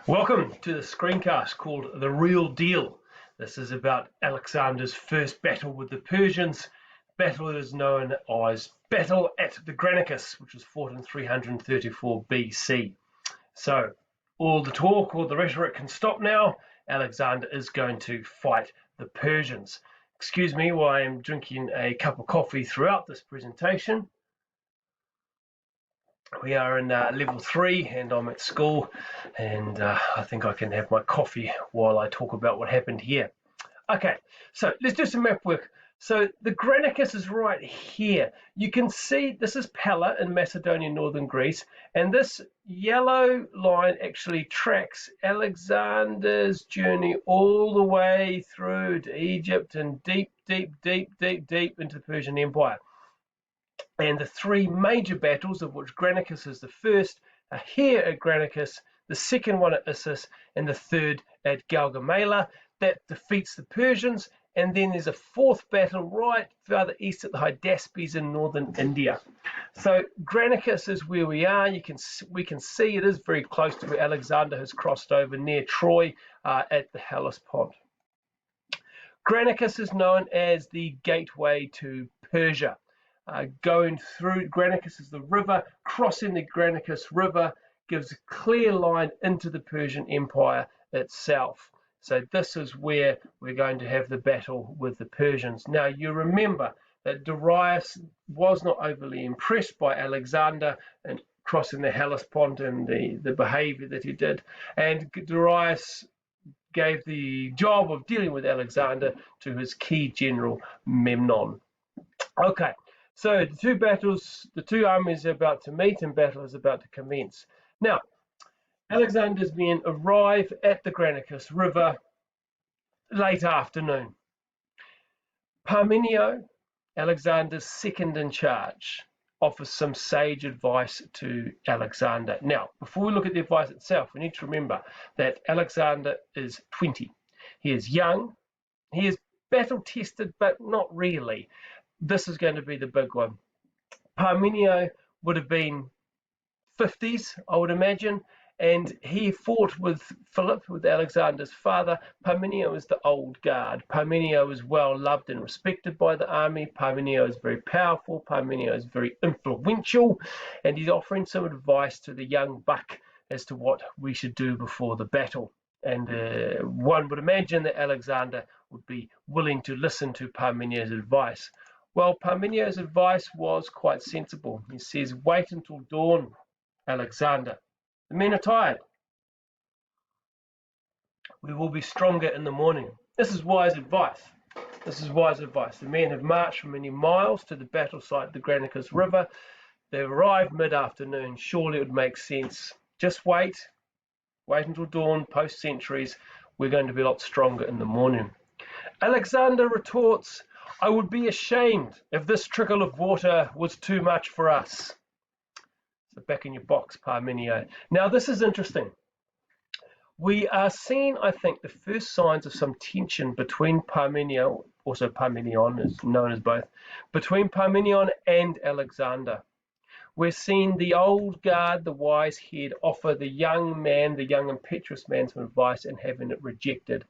Welcome to the screencast called The Real Deal. This is about Alexander's first battle with the Persians. Battle that is known as Battle at the Granicus, which was fought in 334 BC. So all the talk, all the rhetoric can stop now. Alexander is going to fight the Persians. Excuse me while I am drinking a cup of coffee throughout this presentation. We are in level 3 and I'm at school, and I think I can have my coffee while I talk about what happened here. Okay, so let's do some map work. So the Granicus is right here. You can see this is Pella in Macedonia, northern Greece, and this yellow line actually tracks Alexander's journey all the way through to Egypt and deep into the Persian Empire. And the three major battles, of which Granicus is the first, are here at Granicus, the second one at Issus, and the third at Gaugamela. That defeats the Persians, and then there's a fourth battle right further east at the Hydaspes in northern India. So Granicus is where we are. We can see it is very close to where Alexander has crossed over near Troy at the Hellespont. Granicus is known as the gateway to Persia. Going through Granicus is the river. Crossing the Granicus River gives a clear line into the Persian Empire itself. So this is where we're going to have the battle with the Persians. Now you remember that Darius was not overly impressed by Alexander and crossing the Hellespont and the behavior that he did. And Darius gave the job of dealing with Alexander to his key general Memnon. Okay. So the two battles, the two armies are about to meet and battle is about to commence. Now, Alexander's men arrive at the Granicus River late afternoon. Palminio, Alexander's second in charge, offers some sage advice to Alexander. Now, before we look at the advice itself, we need to remember that Alexander is 20. He is young, he is battle-tested, but not really. This is going to be the big one. Palminio would have been 50s, I would imagine, and he fought with Philip, with Alexander's father. Palminio is the old guard. Palminio is well loved and respected by the army. Palminio is very powerful. Palminio is very influential, and he's offering some advice to the young buck as to what we should do before the battle. And one would imagine that Alexander would be willing to listen to Palminio's advice. Well, Palminio's advice was quite sensible. He says, wait until dawn, Alexander. The men are tired. We will be stronger in the morning. This is wise advice. This is wise advice. The men have marched for many miles to the battle site of the Granicus River. They've arrived mid-afternoon. Surely it would make sense. Just wait. Wait until dawn, post-centuries. We're going to be a lot stronger in the morning. Alexander retorts, I would be ashamed if this trickle of water was too much for us. So back in your box, Palminio. Now this is interesting. We are seeing, I think, the first signs of some tension between Palminio, also Palminion is known as both, between Palminion and Alexander. We're seeing the old guard, the wise head, offer the young man, the young impetuous man some advice and having it rejected.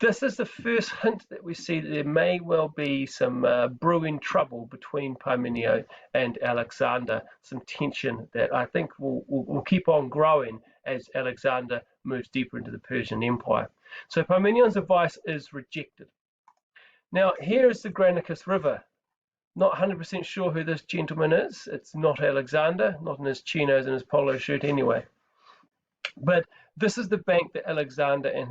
This is the first hint that we see that there may well be some brewing trouble between Palminio and Alexander, some tension that I think will keep on growing as Alexander moves deeper into the Persian Empire. So Palminion's advice is rejected. Now here is the Granicus River. Not 100% sure who this gentleman is. It's not Alexander, not in his chinos and his polo shirt anyway. But this is the bank that Alexander and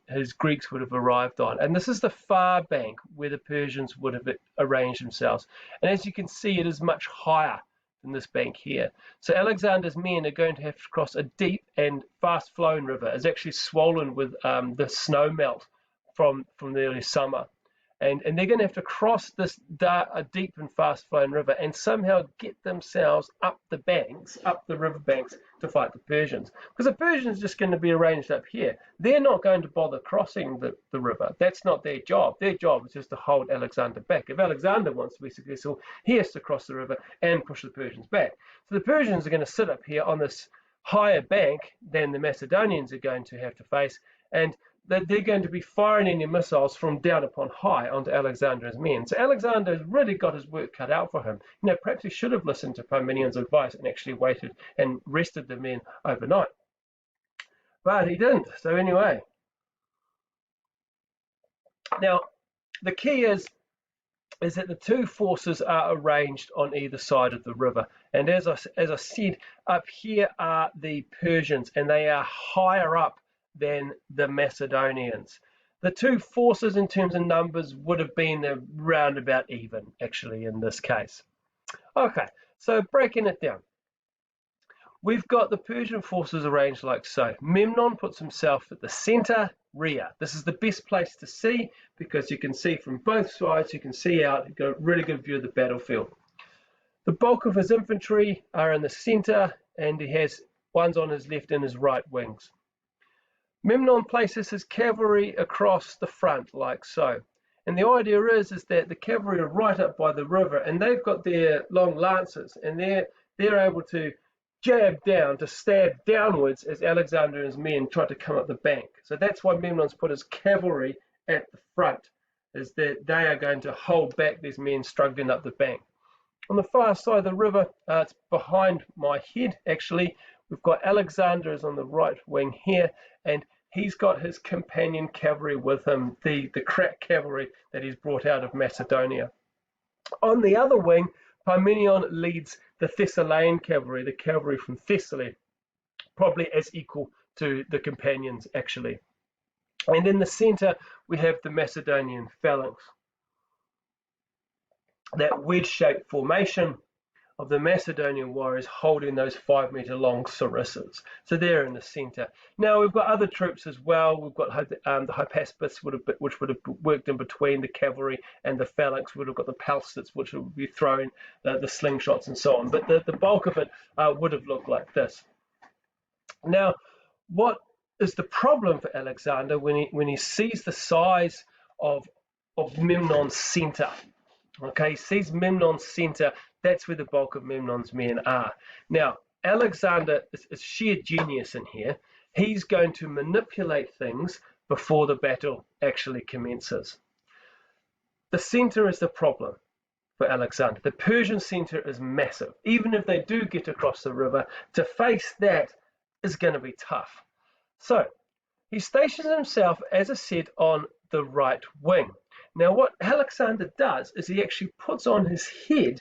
his Greeks would have arrived on. And this is the far bank where the Persians would have arranged themselves. And as you can see, it is much higher than this bank here. So Alexander's men are going to have to cross a deep and fast-flowing river. It's actually swollen with the snow melt from the early summer. And they're going to have to cross this deep and fast-flowing river and somehow get themselves up the banks, up the river banks, to fight the Persians. Because the Persians are just going to be arranged up here. They're not going to bother crossing the river. That's not their job. Their job is just to hold Alexander back. If Alexander wants to be successful, he has to cross the river and push the Persians back. So the Persians are going to sit up here on this higher bank than the Macedonians are going to have to face, and that they're going to be firing any missiles from down upon high onto Alexander's men. So Alexander has really got his work cut out for him. Perhaps he should have listened to Palminio's advice and actually waited and rested the men overnight. But he didn't. So anyway, now the key is that the two forces are arranged on either side of the river. And as I said, up here are the Persians, and they are higher up than the Macedonians. The two forces in terms of numbers would have been around about even, actually, in this case. Okay, so breaking it down. We've got the Persian forces arranged like so. Memnon puts himself at the center rear. This is the best place to see because you can see from both sides, you can see out, you've got a really good view of the battlefield. The bulk of his infantry are in the center, and he has ones on his left and his right wings. Memnon places his cavalry across the front like so. And the idea is that the cavalry are right up by the river, and they've got their long lances, and they're able to jab down, to stab downwards as Alexander and his men try to come up the bank. So that's why Memnon's put his cavalry at the front, is that they are going to hold back these men struggling up the bank. On the far side of the river, it's behind my head actually, we've got Alexander is on the right wing here, and he's got his companion cavalry with him, the crack cavalry that he's brought out of Macedonia. On the other wing, Palminio leads the Thessalian cavalry, the cavalry from Thessaly, probably as equal to the companions actually. And in the center, we have the Macedonian phalanx. That wedge-shaped formation of the Macedonian warriors holding those 5-meter long sarissas. So they're in the center. Now we've got other troops as well. We've got the Hypaspis, which would have worked in between the cavalry and the phalanx. We'd have got the Palstits, which would be throwing the slingshots and so on. But the bulk of it would have looked like this. Now, what is the problem for Alexander when he sees the size of Memnon's center? Okay, he sees Memnon's center. That's where the bulk of Memnon's men are. Now, Alexander is sheer genius in here. He's going to manipulate things before the battle actually commences. The center is the problem for Alexander. The Persian center is massive. Even if they do get across the river, to face that is going to be tough. So, he stations himself, as I said, on the right wing. Now, what Alexander does is he actually puts on his head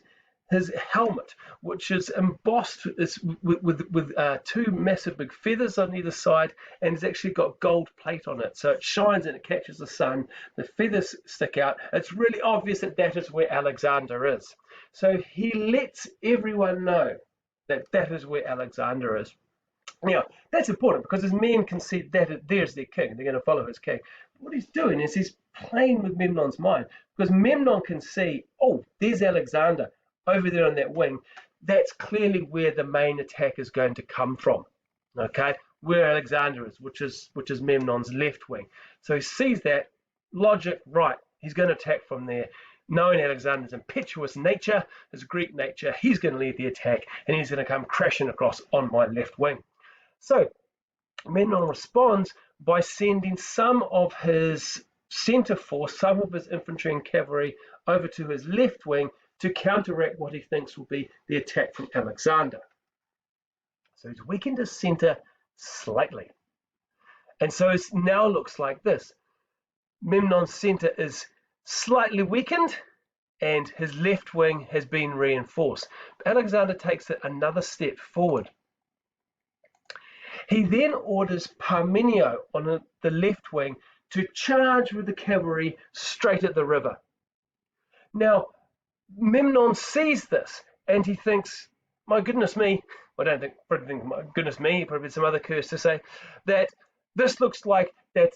his helmet, which is embossed with two massive big feathers on either side, and it's actually got gold plate on it. So it shines and it catches the sun. The feathers stick out. It's really obvious that that is where Alexander is. So he lets everyone know that that is where Alexander is. Now, that's important because his men can see that there's their king. They're going to follow his king. What he's doing is he's playing with Memnon's mind, because Memnon can see, oh, there's Alexander over there on that wing. That's clearly where the main attack is going to come from. Okay, where Alexander is, which is Memnon's left wing. So he sees that logic, right? He's going to attack from there. Knowing Alexander's impetuous nature, his Greek nature, he's going to lead the attack, and he's going to come crashing across on my left wing. So Memnon responds by sending some of his center force, some of his infantry and cavalry over to his left wing to counteract what he thinks will be the attack from Alexander. So he's weakened his center slightly. And so it now looks like this. Memnon's center is slightly weakened and his left wing has been reinforced. Alexander takes it another step forward. He then orders Palminio on the left wing to charge with the cavalry straight at the river. Now, Memnon sees this and he thinks, my goodness me, well, I don't think, probably think, my goodness me, probably some other curse to say, that this looks like that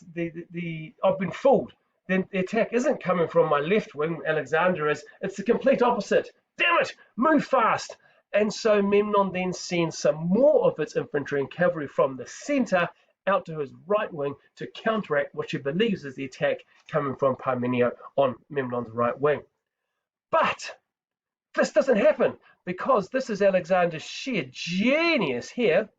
I've been fooled. Then the attack isn't coming from my left wing, Alexander is, it's the complete opposite. Damn it, move fast. And so Memnon then sends some more of its infantry and cavalry from the center out to his right wing to counteract what she believes is the attack coming from Palminio on Memnon's right wing. But this doesn't happen because this is Alexander's sheer genius here.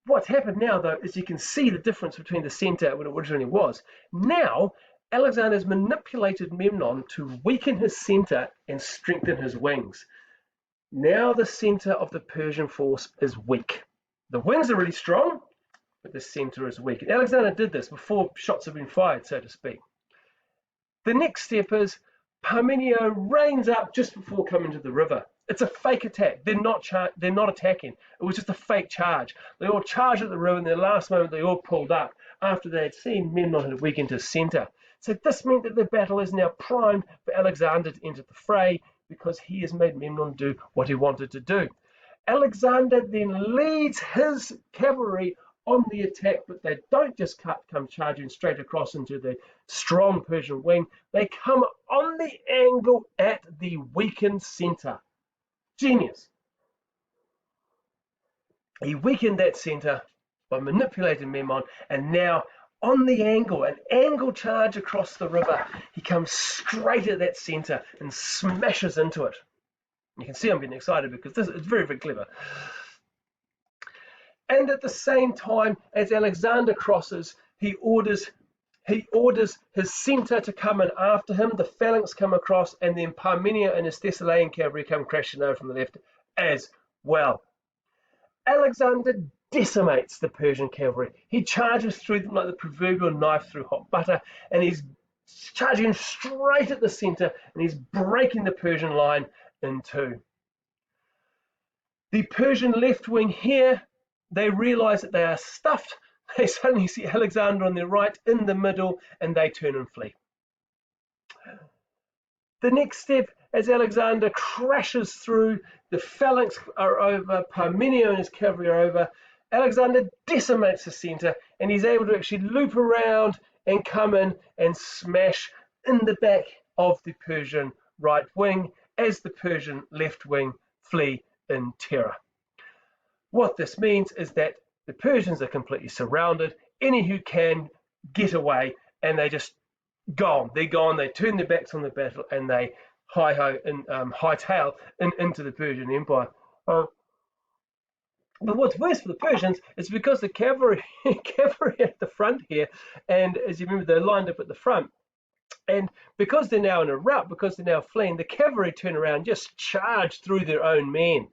what's happened now, though, is you can see the difference between the centre when it originally was. Now, Alexander's manipulated Memnon to weaken his centre and strengthen his wings. Now the centre of the Persian force is weak. The wings are really strong, but the centre is weak. And Alexander did this before shots have been fired, so to speak. The next step is Palminio reins up just before coming to the river. It's a fake attack. They're not attacking. It was just a fake charge. They all charged at the river, and in the last moment they all pulled up after they had seen Memnon had weakened his centre. So this meant that the battle is now primed for Alexander to enter the fray because he has made Memnon do what he wanted to do. Alexander then leads his cavalry on the attack, but they don't just come charging straight across into the strong Persian wing. They come on the angle at the weakened centre. Genius. He weakened that centre by manipulating Memnon, and now on the angle, an angle charge across the river, he comes straight at that centre and smashes into it. You can see I'm getting excited because this is very, very clever. And at the same time as Alexander crosses, he orders his centre to come in after him. The phalanx come across, and then Palminio and his Thessalian cavalry come crashing over from the left as well. Alexander decimates the Persian cavalry. He charges through them like the proverbial knife through hot butter, and he's charging straight at the centre, and he's breaking the Persian line in two. The Persian left wing here, they realize that they are stuffed. They suddenly see Alexander on their right in the middle, and they turn and flee. The next step, as Alexander crashes through, the phalanx are over, Palminio and his cavalry are over, Alexander decimates the centre, and he's able to actually loop around and come in and smash in the back of the Persian right wing as the Persian left wing flee in terror. What this means is that the Persians are completely surrounded. Any who can get away, and they just gone. They're gone. They turn their backs on the battle, and they hightail into the Persian Empire. But what's worse for the Persians is because the cavalry at the front here, and as you remember, they're lined up at the front. And because they're now in a rout, because they're now fleeing, the cavalry turn around and just charge through their own men,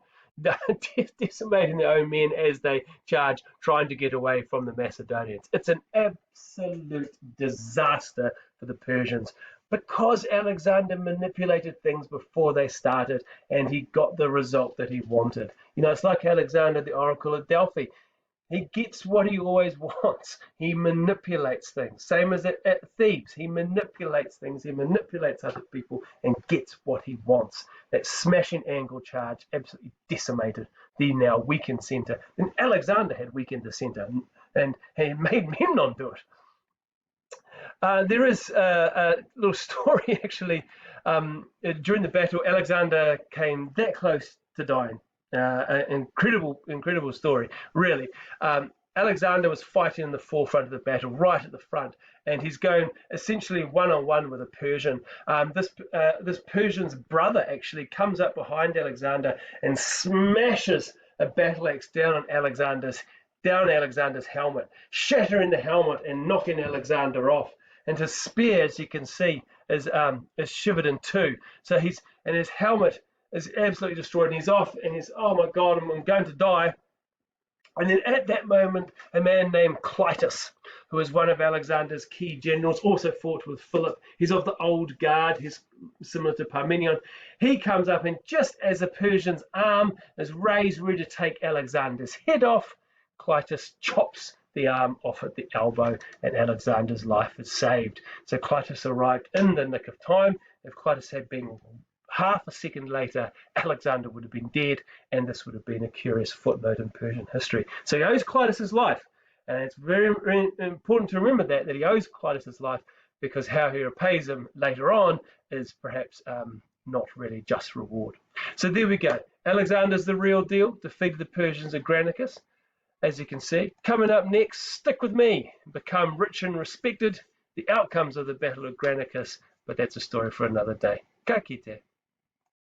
decimating their own men as they charge, trying to get away from the Macedonians. It's an absolute disaster for the Persians because Alexander manipulated things before they started, and he got the result that he wanted. You know, it's like Alexander, the Oracle of Delphi. He gets what he always wants. He manipulates things. Same as at Thebes. He manipulates things. He manipulates other people and gets what he wants. That smashing angle charge absolutely decimated the now weakened centre. And Alexander had weakened the centre, and he made Memnon do it. There is a little story, actually. During the battle, Alexander came that close to dying. Incredible story, really. Alexander was fighting in the forefront of the battle, right at the front, and he's going essentially one-on-one with a Persian. This Persian's brother actually comes up behind Alexander and smashes a battle axe down Alexander's helmet, shattering the helmet and knocking Alexander off. And his spear, as you can see, is shivered in two. So his helmet is absolutely destroyed, and he's off, and he's, oh my God, I'm going to die. And then at that moment, a man named Clitus, who is one of Alexander's key generals, also fought with Philip. He's of the old guard. He's similar to Palminio. He comes up, and just as the Persian's arm is raised, ready to take Alexander's head off, Clitus chops the arm off at the elbow, and Alexander's life is saved. So Clitus arrived in the nick of time. If Clitus had been half a second later, Alexander would have been dead, and this would have been a curious footnote in Persian history. So he owes Clitus's life, and it's very, very important to remember that he owes Clitus's life, because how he repays him later on is perhaps not really just reward. So there we go. Alexander's the real deal, defeated the Persians at Granicus. As you can see, coming up next, stick with me, become rich and respected, the outcomes of the Battle of Granicus, but that's a story for another day. Ka kite.